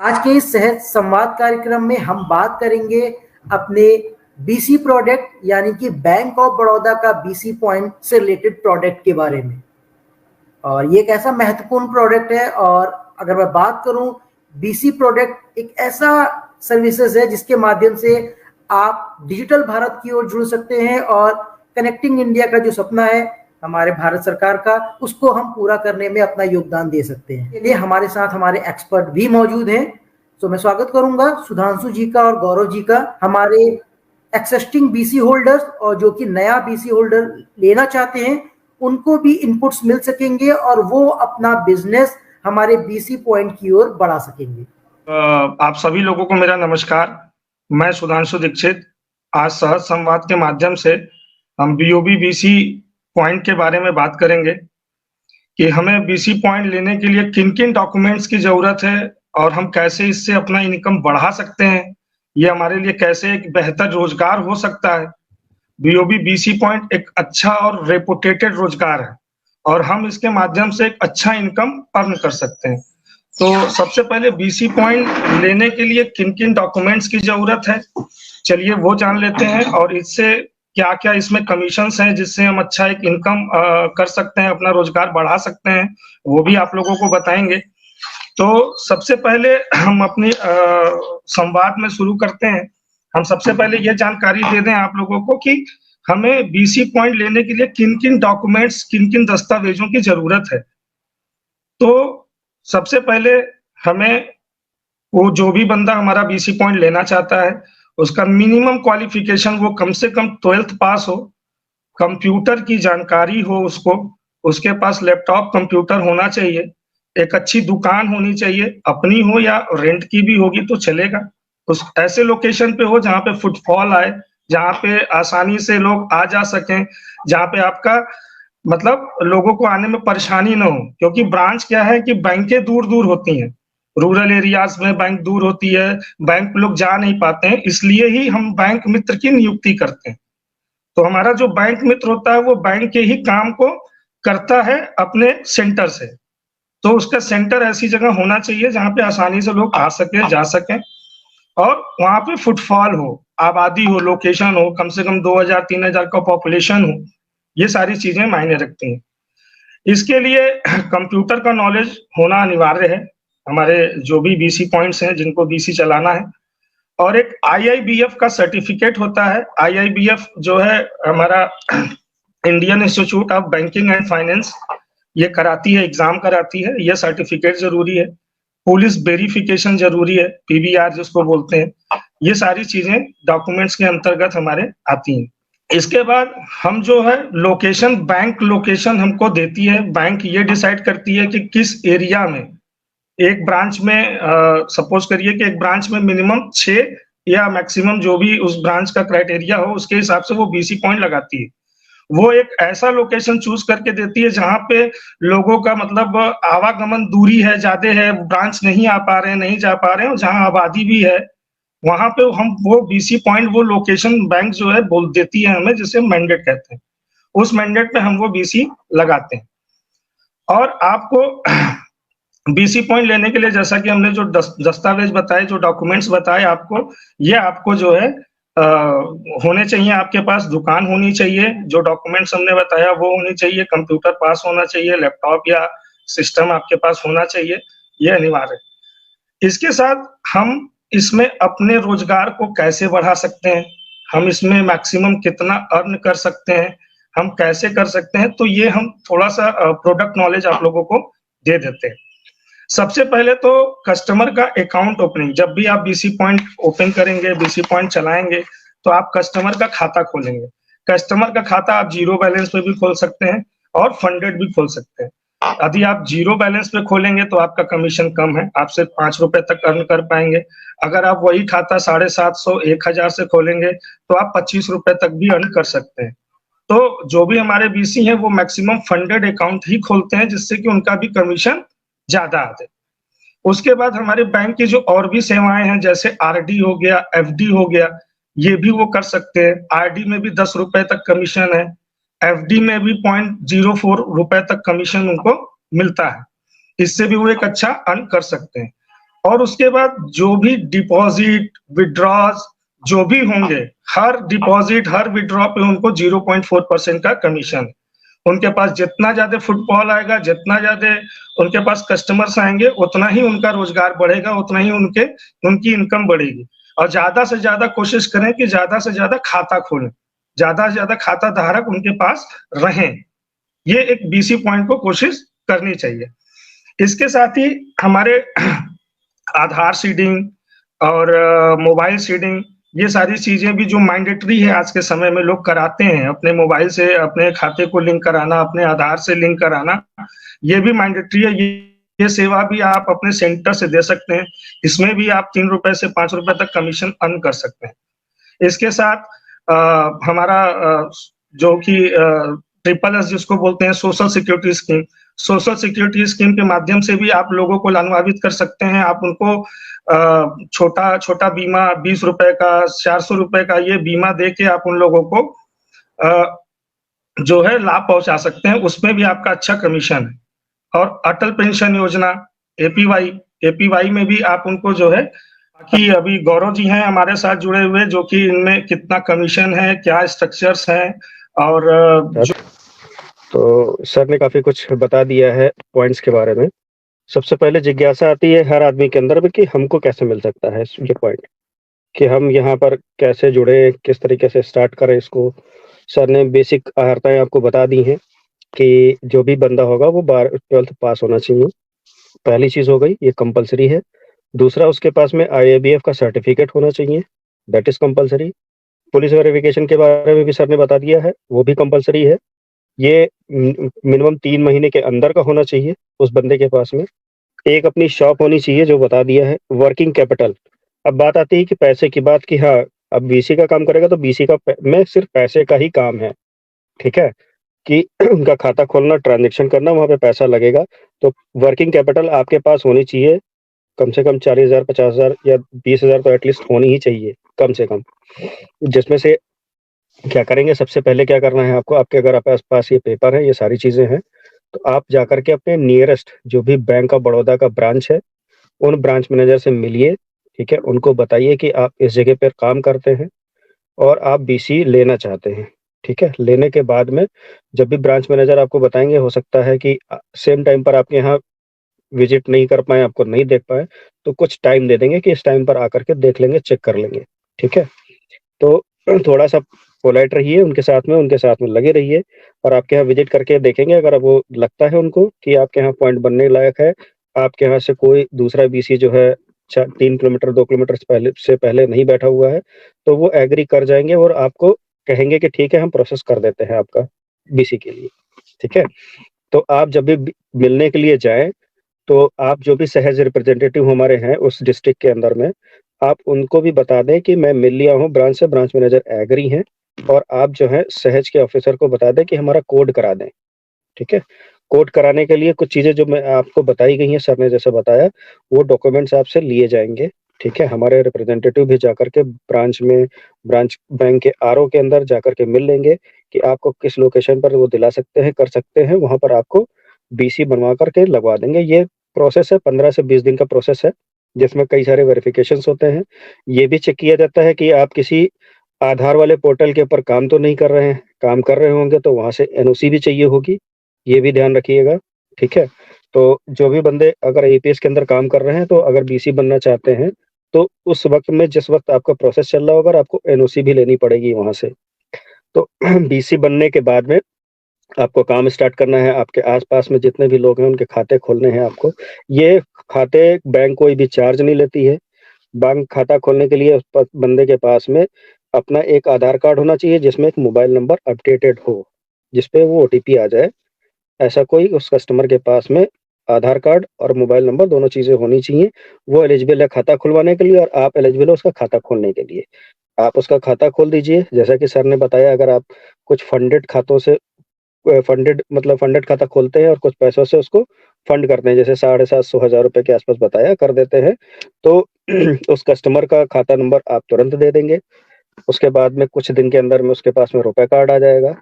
आज के इस सहज संवाद कार्यक्रम में हम बात करेंगे अपने बीसी प्रोडक्ट यानी कि बैंक ऑफ बड़ौदा का बीसी पॉइंट से रिलेटेड प्रोडक्ट के बारे में। और ये एक ऐसा महत्वपूर्ण प्रोडक्ट है, और अगर मैं बात करूं, बीसी प्रोडक्ट एक ऐसा सर्विसेज है जिसके माध्यम से आप डिजिटल भारत की ओर जुड़ सकते हैं और कनेक्टिंग इंडिया का जो सपना है हमारे भारत सरकार का, उसको हम पूरा करने में अपना योगदान दे सकते हैं। इसलिए हमारे साथ हमारे एक्सपर्ट भी मौजूद हैं। तो मैं स्वागत करूंगा सुधांशु जी का और गौरव जी का, हमारे एक्सिस्टिंग बीसी होल्डर्स और जो कि नया बीसी होल्डर लेना चाहते हैं उनको भी इनपुट्स मिल सकेंगे और वो अपना बिजनेस हमारे बीसी पॉइंट की ओर बढ़ा सकेंगे। आप सभी लोगों को मेरा नमस्कार। मैं सुधांशु दीक्षित। आज सहज संवाद के माध्यम से हम बीओबी बीसी पॉइंट के बारे में बात करेंगे कि हमें बीसी पॉइंट लेने के लिए किन किन डॉक्यूमेंट्स की जरूरत है और हम कैसे इससे अपना इनकम बढ़ा सकते हैं। ये हमारे लिए कैसे एक बेहतर रोजगार हो सकता है। बीओबी बीसी पॉइंट एक अच्छा और रेपुटेटेड रोजगार है और हम इसके माध्यम से एक अच्छा इनकम अर्न कर सकते हैं। तो सबसे पहले बीसी पॉइंट लेने के लिए किन किन डॉक्यूमेंट्स की जरूरत है, चलिए वो जान लेते हैं। और इससे क्या क्या इसमें कमीशंस हैं जिससे हम अच्छा एक इनकम कर सकते हैं, अपना रोजगार बढ़ा सकते हैं, वो भी आप लोगों को बताएंगे। तो सबसे पहले हम अपनी संवाद में शुरू करते हैं। हम सबसे पहले ये जानकारी दे दें आप लोगों को कि हमें बीसी पॉइंट लेने के लिए किन किन डॉक्यूमेंट्स, किन किन दस्तावेजों की जरूरत है। तो सबसे पहले हमें, वो जो भी बंदा हमारा बीसी पॉइंट लेना चाहता है उसका मिनिमम क्वालिफिकेशन वो कम से कम 12th पास हो, कंप्यूटर की जानकारी हो उसको, उसके पास लैपटॉप कंप्यूटर होना चाहिए, एक अच्छी दुकान होनी चाहिए, अपनी हो या रेंट की भी होगी तो चलेगा। उस ऐसे लोकेशन पे हो जहाँ पे फुटफॉल आए, जहाँ पे आसानी से लोग आ जा सकें, जहाँ पे आपका मतलब लोगों को आने में परेशानी ना हो। क्योंकि ब्रांच क्या है कि बैंकें दूर दूर होती हैं, रूरल एरियाज में बैंक दूर होती है, बैंक लोग जा नहीं पाते हैं, इसलिए ही हम बैंक मित्र की नियुक्ति करते हैं। तो हमारा जो बैंक मित्र होता है वो बैंक के ही काम को करता है अपने सेंटर से। तो उसका सेंटर ऐसी जगह होना चाहिए जहाँ पे आसानी से लोग आ सके, जा सकें, और वहां पे फुटफॉल हो, आबादी हो, लोकेशन हो, कम से कम 2000-3000 का पॉपुलेशन हो। ये सारी चीजें मायने रखती हैं। इसके लिए कंप्यूटर का नॉलेज होना अनिवार्य है हमारे जो भी बीसी पॉइंट्स हैं जिनको बीसी चलाना है। और एक आईआईबीएफ का सर्टिफिकेट होता है। आईआईबीएफ जो है हमारा Indian institute of banking and finance, ये कराती है, एग्जाम कराती है, ये सर्टिफिकेट जरूरी है। पुलिस वेरिफिकेशन जरूरी है, पीवीआर जिसको बोलते हैं। ये सारी चीजें डॉक्यूमेंट्स के अंतर्गत हमारे आती हैं। इसके बाद हम जो है लोकेशन, बैंक लोकेशन हमको देती है। बैंक ये डिसाइड करती है कि किस एरिया में एक ब्रांच में, सपोज करिए कि एक ब्रांच में मिनिमम 6 या मैक्सिमम जो भी उस ब्रांच का क्राइटेरिया हो उसके हिसाब से वो बीसी पॉइंट लगाती है। वो एक ऐसा लोकेशन चूज करके देती है जहां पे लोगों का मतलब आवागमन दूरी है, ज्यादा है, ब्रांच नहीं आ पा रहे हैं, नहीं जा पा रहे हैं, और जहां आबादी भी है वहां पे हम वो बीसी पॉइंट, वो लोकेशन बैंक जो है बोल देती है हमें, जिसे मैंडेट कहते हैं। उस मैंडेट पे हम वो बीसी लगाते हैं। और आपको बीसी पॉइंट लेने के लिए जैसा कि हमने जो दस्तावेज बताए, जो डॉक्यूमेंट्स बताए आपको, ये आपको जो है होने चाहिए। आपके पास दुकान होनी चाहिए, जो डॉक्यूमेंट्स हमने बताया वो होनी चाहिए, कंप्यूटर पास होना चाहिए, लैपटॉप या सिस्टम आपके पास होना चाहिए, ये अनिवार्य है। इसके साथ हम इसमें अपने रोजगार को कैसे बढ़ा सकते हैं, हम इसमें मैक्सिमम कितना अर्न कर सकते हैं, हम कैसे कर सकते हैं, तो ये हम थोड़ा सा प्रोडक्ट नॉलेज आप लोगों को दे देते हैं। सबसे पहले तो कस्टमर का अकाउंट ओपनिंग, जब भी आप बीसी पॉइंट ओपन करेंगे, बीसी पॉइंट चलाएंगे, तो आप कस्टमर का खाता खोलेंगे। कस्टमर का खाता आप जीरो बैलेंस पे भी खोल सकते हैं और फंडेड भी खोल सकते हैं। यदि आप जीरो बैलेंस पे खोलेंगे तो आपका कमीशन कम है, आप सिर्फ 5 रुपए तक अर्न कर पाएंगे। अगर आप वही खाता 750-1000 से खोलेंगे तो आप 25 रुपए तक भी अर्न कर सकते हैं। तो जो भी हमारे बीसी हैं वो मैक्सिमम फंडेड अकाउंट ही खोलते हैं, जिससे कि उनका भी कमीशन ज्यादा आते। उसके बाद हमारे बैंक की जो और भी सेवाएं हैं, जैसे आरडी हो गया, एफडी हो गया, ये भी वो कर सकते हैं। आरडी में भी 10 रुपए तक कमीशन है, एफडी में भी 0.04 रुपए तक कमीशन उनको मिलता है। इससे भी वो एक अच्छा अर्न कर सकते हैं। और उसके बाद जो भी डिपॉजिट, विथड्रॉज जो भी होंगे, हर डिपॉजिट, हर विथड्रॉ पे उनको 0.4% का कमीशन। उनके पास जितना ज्यादा फुटफॉल आएगा, जितना ज्यादा उनके पास कस्टमर्स आएंगे, उतना ही उनका रोजगार बढ़ेगा, उतना ही उनकी इनकम बढ़ेगी। और ज्यादा से ज्यादा कोशिश करें कि ज्यादा से ज्यादा खाता खोलें, ज्यादा से ज्यादा खाता धारक उनके पास रहें। ये एक बीसी पॉइंट को कोशिश करनी चाहिए। इसके साथ ही हमारे आधार सीडिंग और मोबाइल सीडिंग, ये सारी चीजें भी जो मैंडेटरी है आज के समय में, लोग कराते हैं। अपने मोबाइल से अपने खाते को लिंक कराना, अपने आधार से लिंक कराना, ये भी मैंडेटरी है। ये सेवा भी आप अपने सेंटर से दे सकते हैं। इसमें भी आप 3 रुपए से 5 रुपए तक कमीशन अर्न कर सकते हैं। इसके साथ हमारा जो कि ट्रिपल एस जिसको बोलते हैं, social security scheme, social security scheme के माध्यम से भी आप लोगों को लाभान्वित कर सकते हैं। आप उनको छोटा छोटा बीमा 20 रुपए का, 400 रुपए का ये बीमा दे के आप उन लोगों को जो है लाभ पहुंचा सकते हैं। उसमें भी आपका अच्छा कमीशन है। और अटल पेंशन योजना, एपीवाई, एपीवाई में भी आप उनको जो है, बाकी अभी गौरव जी हैं हमारे साथ जुड़े हुए, जो कि इनमें कितना कमीशन है, क्या स्ट्रक्चर्स हैं, और जो तो सर ने काफी कुछ बता दिया है पॉइंट्स के बारे में। सबसे पहले जिज्ञासा आती है हर आदमी के अंदर में कि हमको कैसे मिल सकता है ये पॉइंट, कि हम यहाँ पर कैसे जुड़े, किस तरीके से स्टार्ट करें इसको। सर ने बेसिक आहारताएं आपको बता दी हैं कि जो भी बंदा होगा वो 12th पास होना चाहिए, पहली चीज हो गई, ये कंपलसरी है। दूसरा, उसके पास में IABF का सर्टिफिकेट होना चाहिए, that is compulsory. Police verification के बारे में भी सर ने बता दिया है, वो भी कंपलसरी है। ये मिनिमम 3 महीने के अंदर का होना चाहिए उस बंदे के पास में। एक अपनी शॉप होनी चाहिए, जो बता दिया है। वर्किंग कैपिटल, अब बात आती है कि पैसे की बात, कि हाँ अब बीसी का काम करेगा तो बीसी का में सिर्फ पैसे का ही काम है, ठीक है, कि उनका खाता खोलना, ट्रांजेक्शन करना, वहां पे पैसा लगेगा। तो वर्किंग कैपिटल आपके पास होनी चाहिए कम से कम 40,000, 50,000 या 20,000 तो एटलीस्ट होनी ही चाहिए कम से कम। जिसमें से क्या करेंगे, सबसे पहले क्या करना है आपको, आपके अगर आपके पास ये पेपर है, ये सारी चीजें हैं, तो आप जाकर के अपने नियरेस्ट जो भी बैंक ऑफ बड़ौदा का ब्रांच है, उन ब्रांच मैनेजर से मिलिए, ठीक है। उनको बताइए कि आप इस जगह पर काम करते हैं और आप बीसी लेना चाहते हैं, ठीक है। लेने के बाद में जब भी ब्रांच मैनेजर आपको बताएंगे, हो सकता है कि सेम टाइम पर आपके यहाँ विजिट नहीं कर पाए, आपको नहीं देख पाए, तो कुछ टाइम दे देंगे कि इस टाइम पर आकर के देख लेंगे, चेक कर लेंगे, ठीक है। तो थोड़ा सा पोलाइट रहिए, उनके साथ में लगे रहिए, और आपके यहाँ विजिट करके देखेंगे। अगर वो लगता है उनको कि आपके यहाँ पॉइंट बनने लायक है, आपके यहाँ से कोई दूसरा बीसी जो है 3 किलोमीटर 2 किलोमीटर से पहले नहीं बैठा हुआ है, तो वो एग्री कर जाएंगे और आपको कहेंगे कि ठीक है, हम प्रोसेस कर देते हैं आपका बीसी के लिए, ठीक है। तो आप जब भी मिलने के लिए जाएं, तो आप जो भी सहज रिप्रेजेंटेटिव हमारे हैं उस डिस्ट्रिक्ट के अंदर में, आप उनको भी बता दें कि मैं मिल लिया हूँ ब्रांच से, ब्रांच मैनेजर एग्री हैं, और आप जो है सहज के ऑफिसर को बता दें कि हमारा कोड करा दें, ठीक है। कोड कराने के लिए कुछ चीजें जो मैं आपको बताई गई हैं, सर ने जैसे बताया, वो डॉक्यूमेंट्स आपसे लिए जाएंगे, ठीक है। हमारे रिप्रेजेंटेटिव भी जाकर के ब्रांच बैंक के आरओ के अंदर जाकर के मिल लेंगे कि आपको किस लोकेशन पर वो दिला सकते हैं, कर सकते हैं, वहां पर आपको बीसी बनवा करके लगवा देंगे। ये प्रोसेस है, 15 से 20 दिन का प्रोसेस है, जिसमें कई सारे वेरिफिकेशंस होते हैं। ये भी चेक किया जाता है कि आप किसी आधार वाले पोर्टल के ऊपर काम तो नहीं कर रहे हैं। काम कर रहे होंगे तो वहां से एनओसी भी चाहिए होगी, ये भी ध्यान रखिएगा, ठीक है। तो जो भी बंदे अगर एपीएस के अंदर काम कर रहे हैं, तो अगर बीसी बनना चाहते हैं, तो उस वक्त में, जिस वक्त आपका प्रोसेस चल रहा होगा, आपको एनओसी भी लेनी पड़ेगी वहां से। तो बीसी बनने के बाद में आपको काम स्टार्ट करना है। आपके आसपास में जितने भी लोग हैं उनके खाते खोलने हैं आपको। ये खाते बैंक कोई भी चार्ज नहीं लेती है। बैंक खाता खोलने के लिए उस बंदे के पास में अपना एक आधार कार्ड होना चाहिए, जिसमें एक मोबाइल नंबर अपडेटेड हो, जिसपे वो ओटीपी आ जाए। ऐसा कोई उस कस्टमर के पास में आधार कार्ड और मोबाइल नंबर दोनों चीजें होनी चाहिए। वो एलिजिबल है खाता खुलवाने के लिए, और आप एलिजिबल हो उसका खाता खोलने के लिए। आप उसका खाता खोल दीजिए। जैसा कि सर ने बताया, अगर आप कुछ फंडेड खातों से फंडेड खाता खोलते हैं और कुछ पैसों से उसको फंड करते हैं, जैसे 750 1000 रुपए के आसपास बताया, कर देते हैं, तो उस कस्टमर का खाता नंबर आप तुरंत दे देंगे। उसके बाद में कुछ दिन के अंदर में उसके पास में रुपए कार्ड आ जाएगा,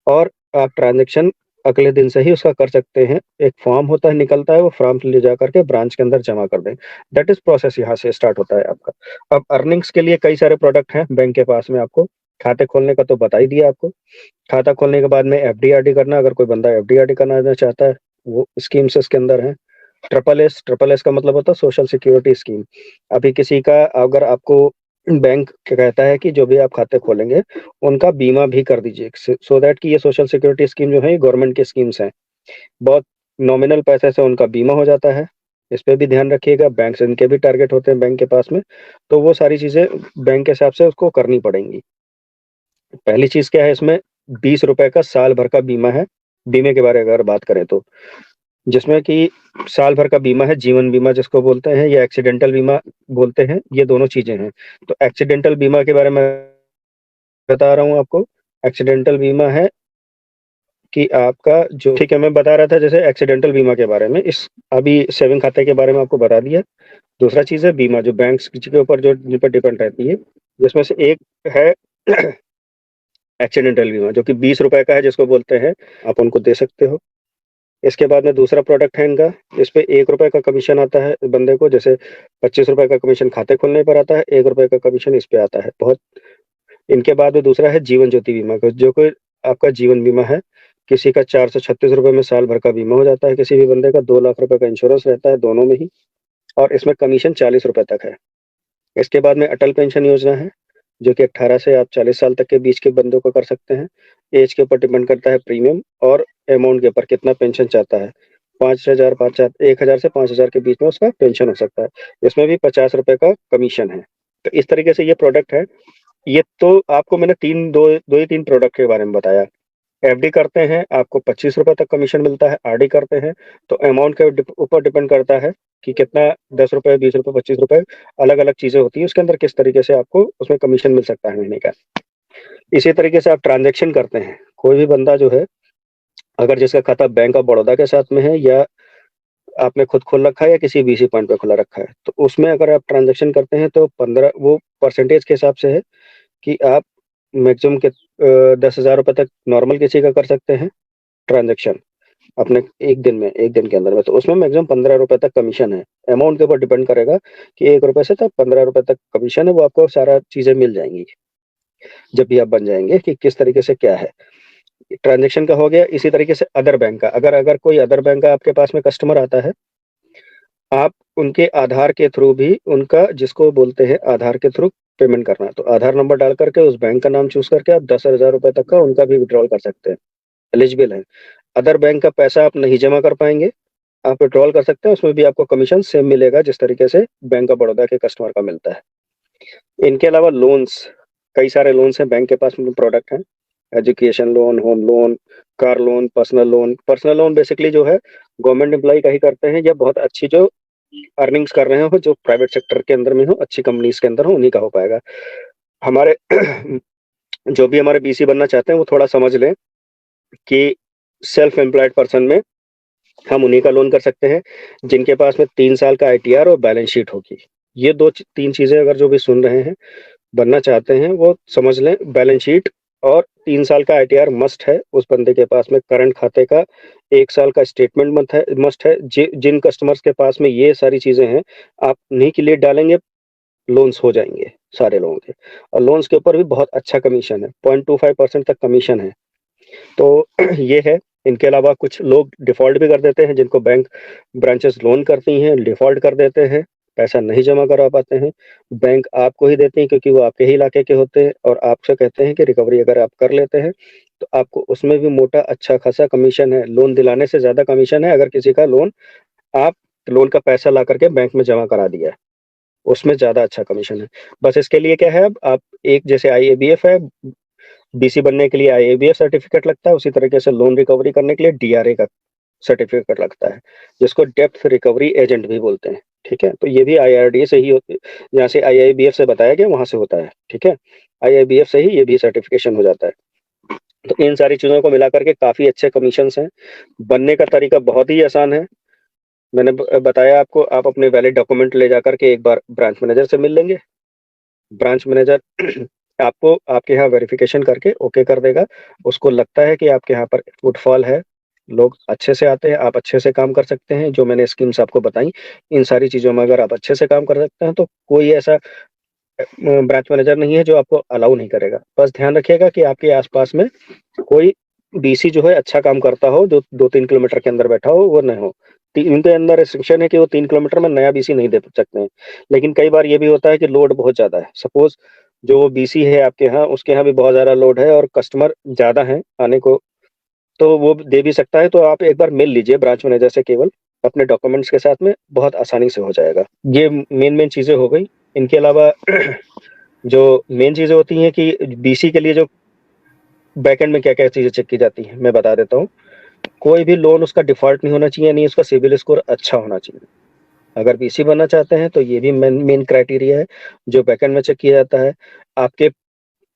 और आप ट्रांजेक्शन अगले दिन से ही उसका कर सकते हैं। एक फॉर्म होता है, निकलता है, वो फॉर्म ले जा करके ब्रांच के अंदर जमा कर दें। दैट इज़ प्रोसेस यहाँ से स्टार्ट होता है आपका। अब अर्निंग्स के लिए कई सारे प्रोडक्ट हैं बैंक के पास में आपको। खाते खोलने का तो बता ही दिया आपको। खाता खोलने के बाद में एफडी-आरडी करना, अगर कोई बंदा एफडी-आरडी करना चाहता है, वो स्कीम्स इसके अंदर हैं। ट्रिपल एस का मतलब होता है सोशल सिक्योरिटी स्कीम। अभी किसी का अगर आपको बैंक कहता है कि जो भी आप खाते खोलेंगे, उनका बीमा भी कर दीजिए, सो दैट कि ये सोशल सिक्योरिटी स्कीम जो है, ये गवर्नमेंट की स्कीम्स हैं। बहुत नॉमिनल पैसे से उनका बीमा हो जाता है। इस पे भी ध्यान रखिएगा, बैंक से इनके भी टारगेट होते हैं बैंक के पास में, तो वो सारी चीज़ें बैंक के हिसाब से उसको करनी पड़ेंगी। पहली चीज़ क्या है इसमें, ₹20 का साल भर का बीमा है। बीमे के बारे में अगर बात करें तो, जिसमें कि साल भर का बीमा है, जीवन बीमा जिसको बोलते हैं या एक्सीडेंटल बीमा बोलते हैं, ये दोनों चीज़ें हैं। तो एक्सीडेंटल बीमा के बारे में बता रहा हूँ आपको। एक्सीडेंटल बीमा है कि आपका जो, ठीक है, मैं बता रहा था जैसे एक्सीडेंटल बीमा के बारे में, इस अभी सेविंग खाते के बारे में आपको बता दिया। दूसरा चीज़ है बीमा, जो बैंक्स के ऊपर जो जिन पर डिपेंड रहती है, जिसमें से एक है एक्सीडेंटल बीमा, जो कि ₹20 का है, जिसको बोलते हैं, आप उनको दे सकते हो। इसके बाद में दूसरा प्रोडक्ट है इनका, इस पे ₹1 का कमीशन आता है बंदे को, जैसे ₹25 का कमीशन खाते खोलने पर आता है, ₹1 का कमीशन इस पे आता है। बहुत, इनके बाद में दूसरा है जीवन ज्योति बीमा का, जो कोई आपका जीवन बीमा है। किसी का ₹436 में साल भर का बीमा हो जाता है, किसी भी बंदे का ₹2 लाख का इंश्योरेंस रहता है दोनों में ही, और इसमें कमीशन ₹40 तक है। इसके बाद में अटल पेंशन योजना है, जो कि 18 से आप 40 साल तक के बीच के बंदों को कर सकते हैं। एज के ऊपर डिपेंड करता है प्रीमियम और अमाउंट के ऊपर, कितना पेंशन चाहता है। 1,000 से 5,000 के बीच में उसका पेंशन हो सकता है। इसमें भी ₹50 का कमीशन है। तो इस तरीके से ये प्रोडक्ट है। ये तो आपको मैंने 2 ही 3 प्रोडक्ट के बारे में बताया। एफडी करते हैं, आपको ₹25 तक कमीशन मिलता है। आरडी करते हैं, तो अमाउंट के ऊपर डिपेंड करता है कि कितना, ₹10, ₹20, ₹25, अलग-अलग चीज़ें होती हैं उसके अंदर, किस तरीके से आपको उसमें कमीशन मिल सकता है महीने का। इसी तरीके से आप ट्रांज़ैक्शन करते हैं, कोई भी बंदा जो है, अगर जिसका खाता बैंक ऑफ बड़ौदा के साथ में है, या आपने खुद खोल रखा है या किसी बीसी पॉइंट पे खुला रखा है, तो उसमें अगर आप ट्रांज़ैक्शन करते हैं तो 15, वो परसेंटेज के हिसाब से है कि आप मैक्सिमम ₹10,000 तक नॉर्मल किसी का कर सकते हैं ट्रांज़ैक्शन अपने 1 दिन में, 1 दिन के अंदर में, तो उसमें मैक्सिमम ₹15 तक कमीशन है। अमाउंट के ऊपर डिपेंड करेगा कि ₹1 से तब ₹15 तक कमीशन है, वो आपको सारा चीज़ें मिल जाएँगी, जब भी आप बन जाएँगे कि किस तरीके से क्या है। ट्रांज़ैक्शन का हो गया। इसी तरीके से अदर बैंक का, अगर अगर कोई अदर बैंक का आपके पास में कस्टमर आता है, आप उनके आधार के थ्रू भी उनका, जिसको बोलते हैं आधार के थ्रू पेमेंट करना, तो आधार नंबर डाल करके उस बैंक का नाम चूज़ करके आप ₹10,000 तक का उनका भी विथड्रॉल कर सकते हैं, एलिजिबल है। अदर बैंक का पैसा आप नहीं जमा कर पाएँगे, आप विथड्रॉल कर सकते हैं, उसमें भी आपको कमीशन सेम मिलेगा जिस तरीके से बैंक ऑफ बड़ौदा के कस्टमर का मिलता है। इनके अलावा लोन्स, कई सारे लोन्स हैं बैंक के पास में, प्रोडक्ट हैं। Education loan, home loan, car loan, personal loan. Personal loan basically जो है गवर्नमेंट एम्प्लॉयी का ही करते हैं, या बहुत अच्छी जो अर्निंग्स कर रहे हो, जो प्राइवेट सेक्टर के अंदर में हो, अच्छी कंपनीज़ के अंदर हो, उन्हीं का हो पाएगा। हमारे जो भी हमारे बीसी बनना चाहते हैं, वो थोड़ा समझ लें कि सेल्फ एम्प्लॉयड पर्सन में हम उन्हीं का लोन कर सकते हैं, जिनके पास में 3 साल का आईटीआर और बैलेंस शीट होगी। ये 3 चीज़ें अगर जो भी सुन रहे हैं, बनना चाहते हैं, वो समझ लें। बैलेंस शीट और 3 साल का आईटीआर मस्ट है उस बंदे के पास में। करंट खाते का 1 साल का स्टेटमेंट मस्ट है। जिन कस्टमर्स के पास में ये सारी चीज़ें हैं, आप उन्हीं के लिए डालेंगे, लोन्स हो जाएँगे सारे लोगों के। और लोन्स के ऊपर भी बहुत अच्छा कमीशन है, 0.25% तक कमीशन है। तो ये है। इनके अलावा कुछ लोग डिफ़ॉल्ट भी कर देते हैं, जिनको बैंक ब्रांचेस लोन करती हैं, डिफ़ॉल्ट कर देते हैं, पैसा नहीं जमा करा पाते हैं। बैंक आपको ही देती हैं, क्योंकि वो आपके ही इलाके के होते हैं, और आपसे कहते हैं कि रिकवरी अगर आप कर लेते हैं, तो आपको उसमें भी मोटा अच्छा खासा कमीशन है। लोन दिलाने से ज़्यादा कमीशन है अगर किसी का लोन, आप लोन का पैसा ला करके बैंक में जमा करा दिया है, उसमें ज़्यादा अच्छा कमीशन है। बस इसके लिए क्या है, अब आप एक, जैसे आईएबीएफ है, बीसी बनने के लिए आईएबीएफ सर्टिफिकेट लगता है, उसी तरीके से लोन रिकवरी करने के लिए डीआरए का सर्टिफिकेट लगता है, जिसको डेप्थ रिकवरी एजेंट भी बोलते हैं। ठीक है, तो ये भी आईआरडीए से ही होती, जहाँ से आईआईबीएफ से बताया गया वहाँ से होता है। ठीक है, आईआईबीएफ से ही ये भी सर्टिफिकेशन हो जाता है। तो इन सारी चीज़ों को मिला करके काफ़ी अच्छे कमीशंस हैं। बनने का तरीका बहुत ही आसान है। मैंने बताया आपको, आप अपने वैलिड डॉक्यूमेंट ले जाकर के एक बार ब्रांच मैनेजर से मिल लेंगे। ब्रांच मैनेजर आपको आपके यहाँ वेरिफिकेशन करके ओके कर देगा। उसको लगता है कि आपके यहाँ पर फुटफॉल है, लोग अच्छे से आते हैं, आप अच्छे से काम कर सकते हैं। जो मैंने स्कीम्स आपको बताई, इन सारी चीज़ों में अगर आप अच्छे से काम कर सकते हैं, तो कोई ऐसा ब्रांच मैनेजर नहीं है जो आपको अलाउ नहीं करेगा। बस ध्यान रखिएगा कि आपके आस-पास में कोई बीसी जो है अच्छा काम करता हो, जो 2-3 किलोमीटर के अंदर बैठा हो, वो नहीं हो। इनके अंदर रिस्ट्रिक्शन है कि वो 3 किलोमीटर में नया बीसी नहीं दे सकते हैं। लेकिन कई बार ये भी होता है कि लोड बहुत ज़्यादा है। सपोज़ जो बीसी है आपके यहाँ, उसके यहाँ भी बहुत ज़्यादा लोड है और कस्टमर ज़्यादा हैं आने को, तो वो दे भी सकता है। तो आप एक बार मिल लीजिए ब्रांच मैनेजर से केवल अपने डॉक्यूमेंट्स के साथ में, बहुत आसानी से हो जाएगा। ये मेन चीज़ें हो गई। इनके अलावा जो मेन चीज़ें होती हैं कि बीसी के लिए जो बैकएंड में क्या-क्या चीज़ें चेक की जाती हैं, मैं बता देता हूँ। कोई भी लोन उसका डिफ़ॉल्ट नहीं होना चाहिए, यानी उसका सिबिल स्कोर अच्छा होना चाहिए। अगर बीसी बनना चाहते हैं तो ये भी मेन क्राइटेरिया है, जो बैकएंड में चेक किया जाता है। आपके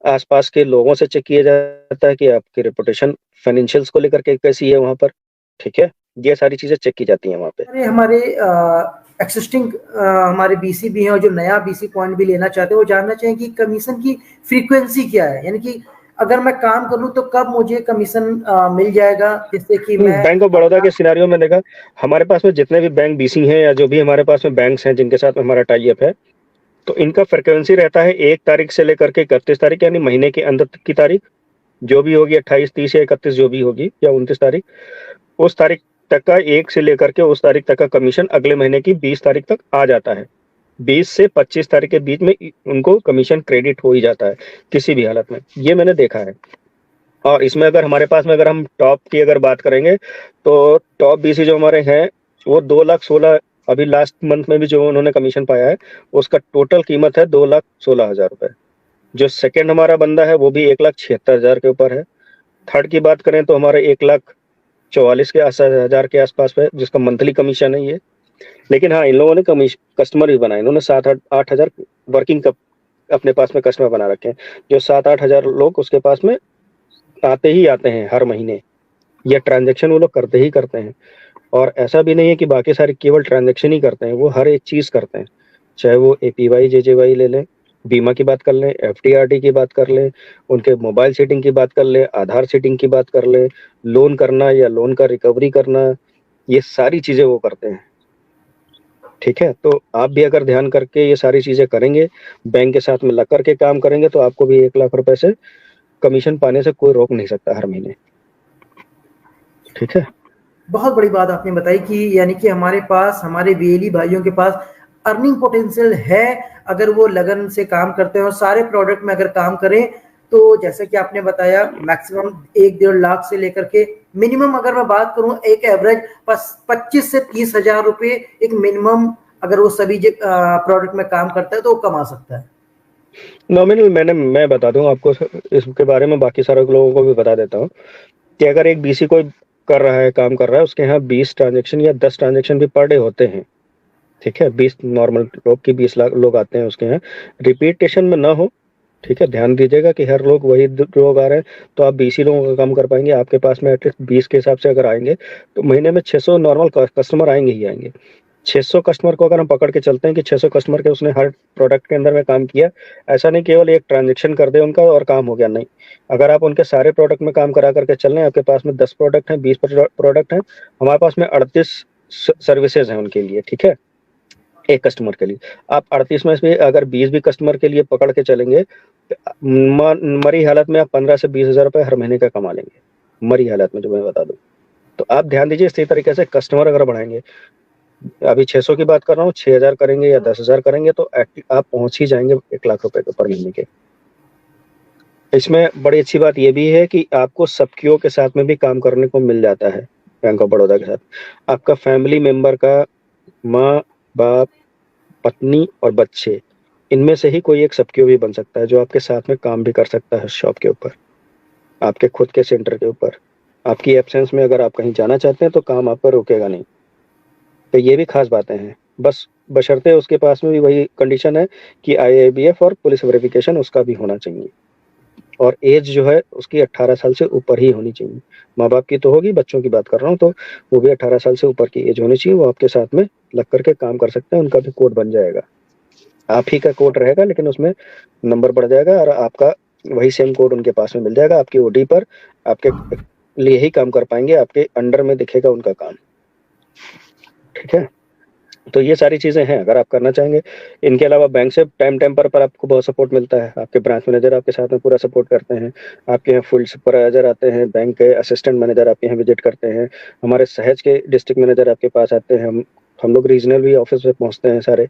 आस-पास के लोगों से चेक किया जाता है कि आपकी रेपुटेशन फाइनेंशियल्स को लेकर के कैसी है वहाँ पर, ठीक है? ये सारी चीज़ें चेक की जाती हैं वहाँ पे। अरे हमारे एक्सिस्टिंग हमारे बीसी भी हैं और जो नया बीसी पॉइंट भी लेना चाहते हैं, वो जानना चाहिए कि कमीशन की फ्रीक्वेंसी क्या है, यानी कि अगर मैं काम कर लूँ तो कब मुझे कमीशन मिल जाएगा, जिससे कि मैं बैंक ऑफ बड़ौदा के सिनेरियो में देखा, हमारे पास में जितने भी बैंक बीसी हैं या जो भी हमारे पास में बैंक्स हैं जिनके साथ में हमारा टाई अप है, तो इनका फ्रीक्वेंसी रहता है 1 तारीख से लेकर के 31 तारीख, यानी महीने के अंत की तारीख जो भी होगी, 28, 30 या 31 जो भी होगी, या 29 तारीख, उस तारीख तक का 1 से लेकर के उस तारीख तक का कमीशन अगले महीने की 20 तारीख तक आ जाता है। 20 से 25 तारीख के बीच में उनको कमीशन क्रेडिट हो ही जाता है किसी भी हालत में, ये मैंने देखा है। और इसमें अगर हमारे पास में अगर हम टॉप की अगर बात करेंगे, तो टॉप बीसी जो हमारे हैं, वो 2,16,000 अभी लास्ट मंथ में भी जो उन्होंने कमीशन पाया है, उसका टोटल कीमत है 2,16,000 रुपए। जो सेकंड हमारा बंदा है, वो भी 1,76,000 के ऊपर है। थर्ड की बात करें तो हमारे 1,44,000 के हजार के आसपास है, जिसका मंथली कमीशन है ये। लेकिन हाँ, इन लोगों ने कस्टमर भी बनाए, इन्होंने 7-8 हजार वर्किंग अपने पास में कस्टमर बना रखे हैं, जो 7-8 हजार लोग उसके पास में आते ही आते हैं हर महीने। ये ट्रांजैक्शन वो लोग करते ही करते हैं। और ऐसा भी नहीं है कि बाकी सारे केवल ट्रांजैक्शन ही करते हैं, वो हर एक चीज़ करते हैं। चाहे वो एपीवाई, जेजेवाई ले लें, बीमा की बात कर लें, एफडीआरडी की बात कर लें, उनके मोबाइल सेटिंग की बात कर लें, आधार सेटिंग की बात कर लें, लोन करना या लोन का रिकवरी करना, ये सारी चीज़ें वो करते हैं। ठीक है? तो आप भी अगर ध्यान करके ये सारी चीज़ें करेंगे, बैंक के साथ में लग कर के काम करेंगे, तो आपको भी 1 लाख रुपए से कमीशन पाने से कोई रोक नहीं सकता हर महीने। ठीक है? बहुत बड़ी बात आपने बताई कि यानी कि हमारे पास, हमारे वीएलई भाइयों के पास अर्निंग पोटेंशियल है, अगर वो लगन से काम करते हैं और सारे प्रोडक्ट में अगर काम करें, तो जैसे कि आपने बताया मैक्सिमम 1-1.5 लाख से लेकर के मिनिमम, अगर मैं बात करूं एक एवरेज 25 से 30 हजार रुपए एक मिनिमम, अगर वो सभी प्रोडक्ट में काम करता है तो वो कमा सकता है। नॉमिनल मैं बता दूं आपको इसके बारे में, बाकी सारे लोगों को भी बता देता हूँ कि अगर एक बीसी कोई कर रहा है, काम कर रहा है, उसके यहाँ 20 ट्रांजैक्शन या 10 ट्रांजैक्शन भी पर डे होते हैं। ठीक है? 20 नॉर्मल लोग की 20 लाख लोग आते हैं उसके यहाँ, रिपीटेशन में ना हो। ठीक है? ध्यान दीजिएगा कि हर लोग वही लोग आ रहे हैं, तो आप 20 ही लोगों का काम कर पाएंगे। आपके पास में एटलीस्ट 20 के हिसाब से अगर आएंगे, तो महीने में 600 नॉर्मल कस्टमर आएंगे ही आएंगे। 600 कस्टमर को अगर हम पकड़ के चलते हैं कि 600 कस्टमर के उसने हर प्रोडक्ट के अंदर में काम किया, ऐसा नहीं केवल एक ट्रांजैक्शन कर दे उनका और काम हो गया, नहीं। अगर आप उनके सारे प्रोडक्ट में काम करा करके चल रहे हैं, आपके पास में 10 प्रोडक्ट हैं, 20 प्रोडक्ट हैं, हमारे पास में 38 सर्विसेज हैं उनके लिए। ठीक है? एक कस्टमर के लिए आप 38 में से अगर 20 भी कस्टमर के लिए पकड़ के चलेंगे, मरी हालत में आप 15 से 20 हजार रुपए हर महीने का कमा लेंगे, मरी हालत में, जो मैं बता दूं। तो आप ध्यान दीजिए, इसी तरीके से कस्टमर अगर बढ़ाएंगे, अभी 600 की बात कर रहा हूँ, 6,000 करेंगे या 10,000 करेंगे, तो आप पहुंच ही जाएंगे 1 लाख रुपए के पर महीने के। इसमें बड़ी अच्छी बात यह भी है कि आपको सबकियों के साथ में भी काम करने को मिल जाता है बैंक ऑफ बड़ौदा के साथ। आपका फैमिली मेंबर का माँ, बाप, पत्नी और बच्चे, इनमें से ही कोई एक सबक्यू भी बन सकता है, जो आपके साथ में काम भी कर सकता है शॉप के ऊपर, आपके खुद के सेंटर के ऊपर। आपकी एब्सेंस में अगर आप कहीं जाना चाहते हैं, तो काम आपका रुकेगा नहीं। तो ये भी खास बातें हैं। बस बशर्ते उसके पास में भी वही कंडीशन है कि IABF और पुलिस वेरिफिकेशन उसका भी होना चाहिए, और एज जो है उसकी 18 साल से ऊपर ही होनी चाहिए। माँ बाप की तो होगी, बच्चों की बात कर रहा हूँ, तो वो भी 18 साल से ऊपर की एज होनी चाहिए। वो आपके साथ में लग करके काम कर सकते हैं, उनका भी कोड बन जाएगा। आप ही का कोड रहेगा, लेकिन उसमें नंबर बढ़ जाएगा और आपका वही सेम कोड उनके पास में मिल जाएगा। आपकी ओडी पर आपके लिए ही काम कर पाएंगे, आपके अंडर में दिखेगा उनका काम। ठीक है, तो ये सारी चीज़ें हैं अगर आप करना चाहेंगे। इनके अलावा बैंक से टाइम पर आपको बहुत सपोर्ट मिलता है। आपके ब्रांच मैनेजर आपके साथ में पूरा सपोर्ट करते हैं। आपके यहाँ फील्ड सुपरवाइजर आते हैं, बैंक के असिस्टेंट मैनेजर आपके यहाँ विजिट करते हैं, हमारे सहज के डिस्ट्रिक्ट मैनेजर आपके पास आते हैं, हम लोग रीजनल भी ऑफिस में पहुँचते हैं सारे।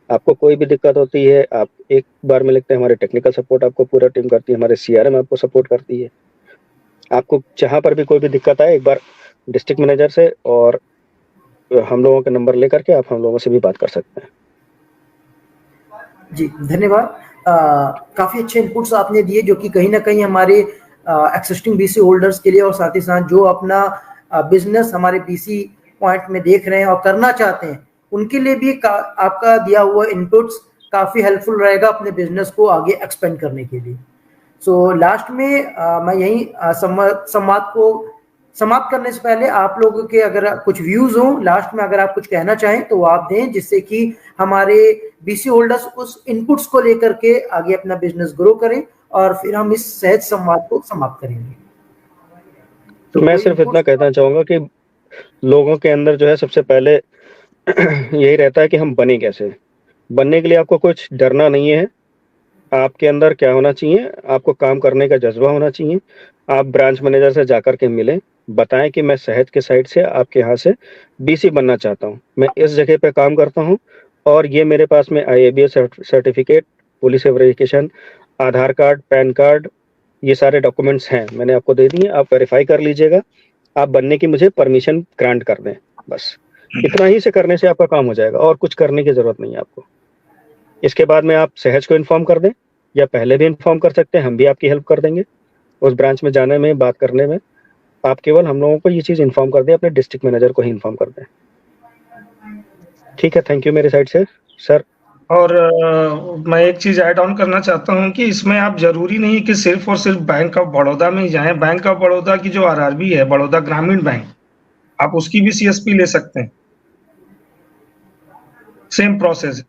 आपको कोई भी दिक्कत होती है आप एक बार में लिखते हैं, हमारे टेक्निकल सपोर्ट आपको पूरा टीम करती है, हमारे CRM आपको सपोर्ट करती है। आपको जहाँ पर भी कोई भी दिक्कत आए एक बार डिस्ट्रिक्ट मैनेजर से और हम लोगों के नंबर लेकर के आप हम लोगों से भी बात कर सकते हैं। जी धन्यवाद। काफ़ी अच्छे इनपुट्स आपने दिए जो कि कहीं ना कहीं हमारे एक्सिस्टिंग BC होल्डर्स के लिए और साथ ही साथ जो अपना बिजनेस हमारे BC पॉइंट में देख रहे हैं और करना चाहते हैं उनके लिए भी आपका दिया हुआ इनपुट्स काफ़ी हेल्पफुल रहेगा अपने बिजनेस को आगे एक्सपेंड करने के लिए। सो लास्ट में मैं यही संवाद को समाप्त करने से पहले आप लोगों के अगर कुछ व्यूज हो लास्ट में अगर आप कुछ कहना चाहें तो आप दें, जिससे कि हमारे BC होल्डर्स उस इनपुट्स को लेकर के आगे अपना बिजनेस ग्रो करें और फिर हम इस सहज संवाद को समाप्त करेंगे। तो मैं सिर्फ इतना कहना चाहूंगा कि लोगों के अंदर जो है सबसे पहले यही रहता है कि हम बने कैसे। बनने के लिए आपको कुछ डरना नहीं है। आपके अंदर क्या होना चाहिए, आपको काम करने का जज्बा होना चाहिए। आप ब्रांच मैनेजर से जाकर के मिलें, बताएं कि मैं सहज के साइड से आपके यहाँ से BC बनना चाहता हूँ, मैं इस जगह पे काम करता हूँ और ये मेरे पास में IABS सर्टिफिकेट, पुलिस वेरिफिकेशन, आधार कार्ड, पैन कार्ड, ये सारे डॉक्यूमेंट्स हैं, मैंने आपको दे दिए, आप वेरीफाई कर लीजिएगा, आप बनने की मुझे परमिशन ग्रांट कर दें। बस इतना ही से करने से आपका काम हो जाएगा और कुछ करने की जरूरत नहीं है आपको। इसके बाद में आप सहज को इन्फॉर्म कर दें या पहले भी इन्फॉर्म कर सकते हैं, हम भी आपकी हेल्प कर देंगे उस ब्रांच में जाने में, बात करने में। आप केवल हम लोगों को ये चीज़ इन्फॉर्म कर दें, अपने डिस्ट्रिक्ट मैनेजर को ही इन्फॉर्म कर दें। ठीक है, थैंक यू मेरे साइड से सर। और मैं एक चीज ऐड ऑन करना चाहता हूं कि इसमें आप जरूरी नहीं कि सिर्फ और सिर्फ बैंक ऑफ बड़ौदा में ही जाएं। बैंक ऑफ बड़ौदा की जो RRB है, बड़ौदा ग्रामीण बैंक, आप उसकी भी CSP ले सकते हैं, सेम प्रोसेस।